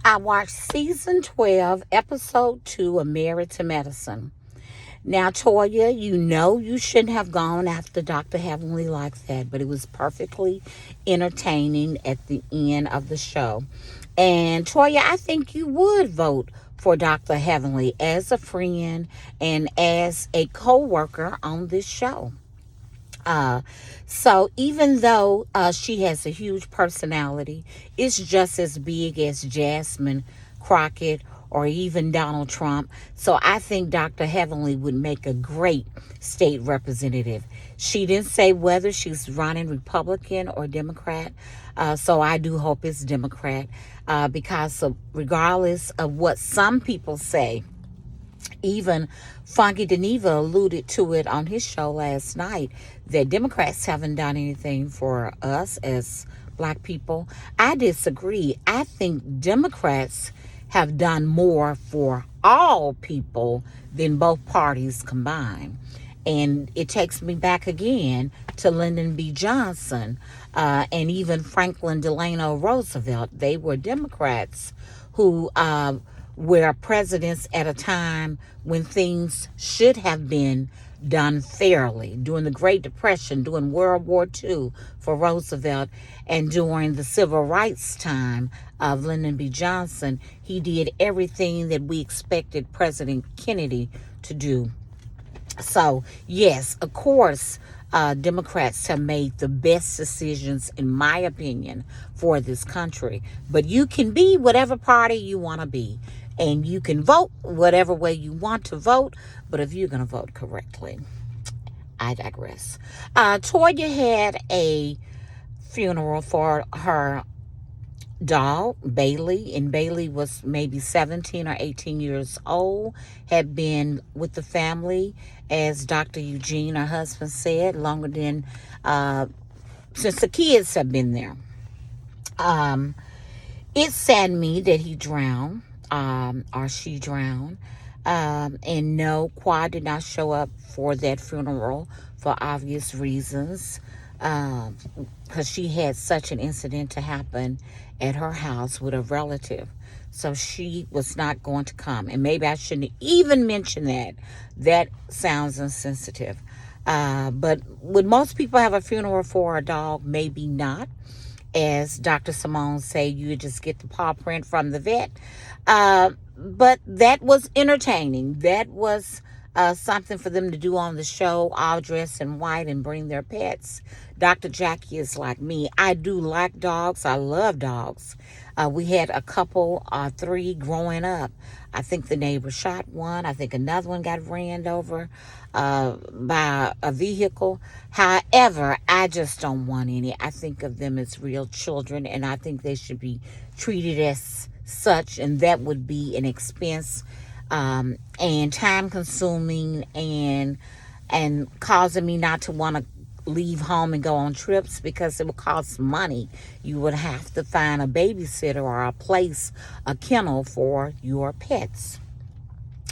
I watched season 12, episode 2 of Married to Medicine. Now, Toya, you know you shouldn't have gone after Dr. Heavenly like that, but it was perfectly entertaining at the end of the show. And Toya, I think you would vote for Dr. Heavenly as a friend and as a co-worker on this show. Uh, so even though she has a huge personality, it's just as big as Jasmine Crockett or even Donald Trump. So I think Dr. Heavenly would make a great state representative. She didn't say whether she's running Republican or Democrat. So I do hope it's Democrat because regardless of what some people say, even Funky Deneva alluded to it on his show last night that Democrats haven't done anything for us as black people. I disagree. I think Democrats have done more for all people than both parties combined. And it takes me back again to Lyndon B. Johnson and even Franklin Delano Roosevelt. They were Democrats who were presidents at a time when things should have been done fairly. During the Great Depression, during World War II for Roosevelt, and during the civil rights time of Lyndon B. Johnson, he did everything that we expected President Kennedy to do. So, yes, of course, Democrats have made the best decisions, in my opinion, for this country. But you can be whatever party you want to be. And you can vote whatever way you want to vote. But if you're going to vote correctly, I digress. Toya had a funeral for her dog, Bailey, and Bailey was maybe 17 or 18 years old, had been with the family, as Dr. Eugene, her husband, said, longer than since the kids have been there. It saddened me that he drowned, or she drowned. And no, Quad did not show up for that funeral for obvious reasons, because she had such an incident to happen at her house with a relative. So she was not going to come. And maybe I shouldn't even mention that. That sounds insensitive. But would most people have a funeral for a dog? Maybe not. As Dr. Simone say, you just get the paw print from the vet. But that was entertaining. That was something for them to do on the show, all dressed in white and bring their pets. Dr. Jackie is like me. I do like dogs. I love dogs. We had a couple, 3 growing up. I think the neighbor shot one. I think another one got ran over by a vehicle. However, I just don't want any. I think of them as real children, and I think they should be treated as such, and that would be an expense and time consuming and causing me not to want to leave home and go on trips because it would cost money. You would have to find a babysitter or a kennel for your pets.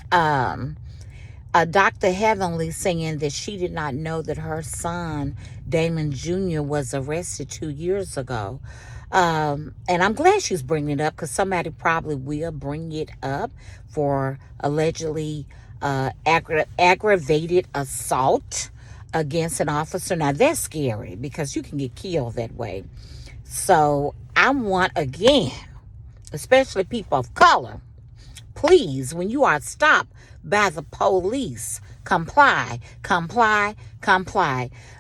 Dr. Heavenly saying that she did not know that her son, Damon Jr., was arrested 2 years ago. And I'm glad she's bringing it up because somebody probably will bring it up for allegedly aggravated assault against an officer. Now, that's scary because you can get killed that way. So I want, again, especially people of color, please, when you are stopped by the police, comply.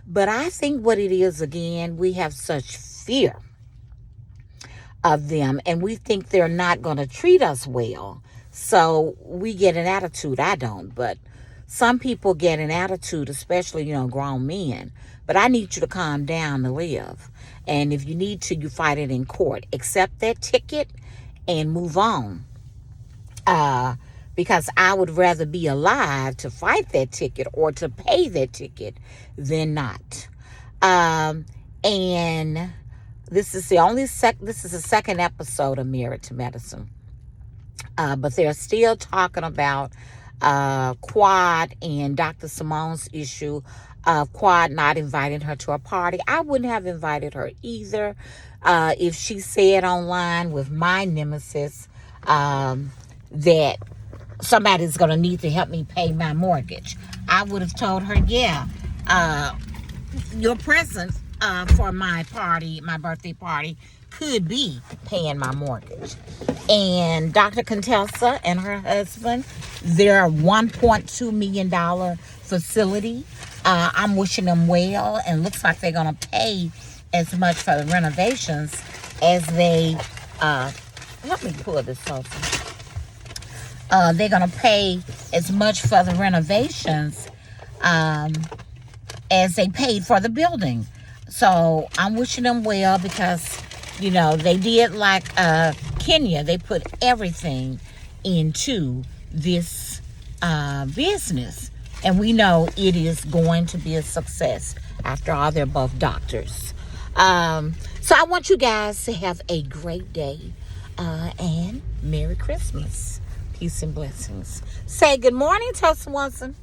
But I think what it is, again, we have such fear of them, and we think they're not going to treat us well. So we get an attitude. I don't, but some people get an attitude, especially, grown men. But I need you to calm down to live. And if you need to, you fight it in court. Accept that ticket and move on. Because I would rather be alive to fight that ticket or to pay that ticket than not. And this is the second episode of Married to Medicine. But they're still talking about Quad and Dr. Simone's issue of Quad not inviting her to a party. I wouldn't have invited her either. If she said online with my nemesis, that somebody's going to need to help me pay my mortgage. I would have told her, yeah, your present for my party, my birthday party, could be paying my mortgage. And Dr. Contessa and her husband, their $1.2 million facility, I'm wishing them well, and looks like they're going to pay as much for the renovations as they, let me pull this over. They're going to pay as much for the renovations as they paid for the building. So I'm wishing them well because, you know, they did like Kenya. They put everything into this business. And we know it is going to be a success. After all, they're both doctors. So I want you guys to have a great day and Merry Christmas. Peace and blessings. Say good morning, Toast Watson.